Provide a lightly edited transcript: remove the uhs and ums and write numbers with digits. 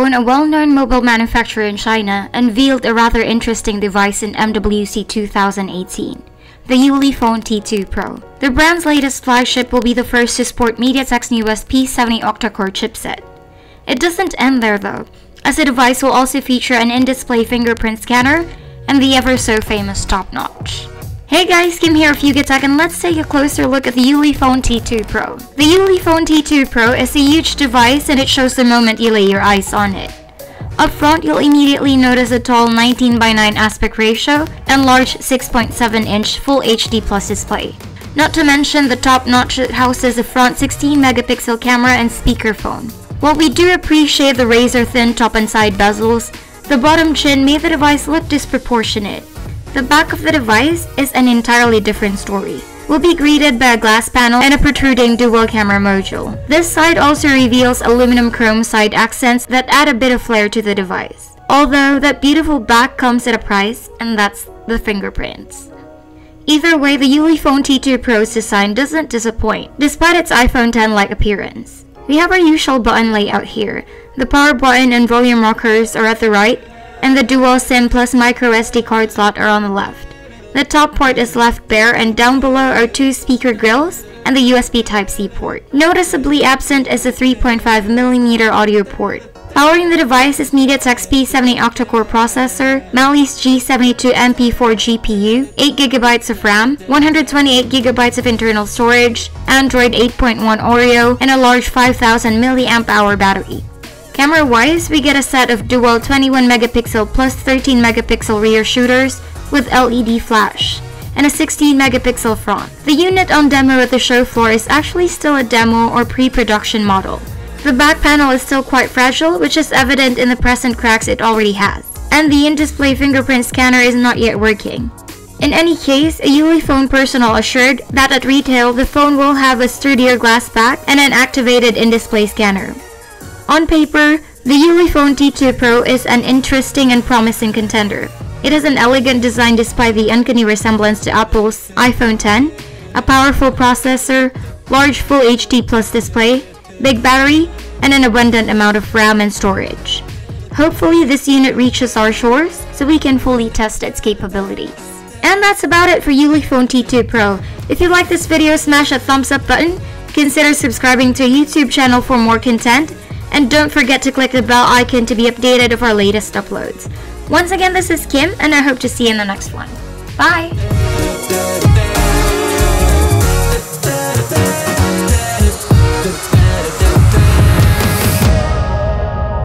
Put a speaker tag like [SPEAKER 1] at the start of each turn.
[SPEAKER 1] Ulefone, a well-known mobile manufacturer in China, unveiled a rather interesting device in MWC 2018, the Ulefone T2 Pro. The brand's latest flagship will be the first to sport MediaTek's newest P70 octa-core chipset. It doesn't end there though, as the device will also feature an in-display fingerprint scanner and the ever-so-famous top notch. Hey guys, Kim here of YugaTech, and let's take a closer look at the Ulefone T2 Pro. The Ulefone T2 Pro is a huge device and it shows the moment you lay your eyes on it. Up front, you'll immediately notice a tall 19:9 aspect ratio and large 6.7-inch Full HD Plus display. Not to mention the top notch that houses a front 16-megapixel camera and speakerphone. While we do appreciate the razor-thin top and side bezels, the bottom chin made the device look disproportionate. The back of the device is an entirely different story. We'll be greeted by a glass panel and a protruding dual camera module. This side also reveals aluminum chrome side accents that add a bit of flair to the device. Although that beautiful back comes at a price, and that's the fingerprints. Either way, the Ulefone T2 Pro's design doesn't disappoint, despite its iPhone X-like appearance. We have our usual button layout here. The power button and volume rockers are at the right, and the dual SIM plus micro SD card slot are on the left. The top port is left bare, and down below are two speaker grills and the USB Type-C port. Noticeably absent is the 3.5mm audio port. Powering the device is MediaTek's P70 octa-core processor, Mali's G72MP4 GPU, 8GB of RAM, 128GB of internal storage, Android 8.1 Oreo, and a large 5000 mAh battery. Camera-wise, we get a set of dual 21MP plus 13MP rear shooters with LED flash, and a 16MP front. The unit on demo at the show floor is actually still a demo or pre-production model. The back panel is still quite fragile, which is evident in the present cracks it already has, and the in-display fingerprint scanner is not yet working. In any case, a Ulefone personnel assured that at retail, the phone will have a sturdier glass back and an activated in-display scanner. On paper, the Ulefone T2 Pro is an interesting and promising contender. It has an elegant design despite the uncanny resemblance to Apple's iPhone X, a powerful processor, large Full HD Plus display, big battery, and an abundant amount of RAM and storage. Hopefully this unit reaches our shores so we can fully test its capabilities. And that's about it for Ulefone T2 Pro. If you like this video, smash that thumbs up button, consider subscribing to our YouTube channel for more content, and don't forget to click the bell icon to be updated of our latest uploads. Once again, this is Kim, and I hope to see you in the next one. Bye!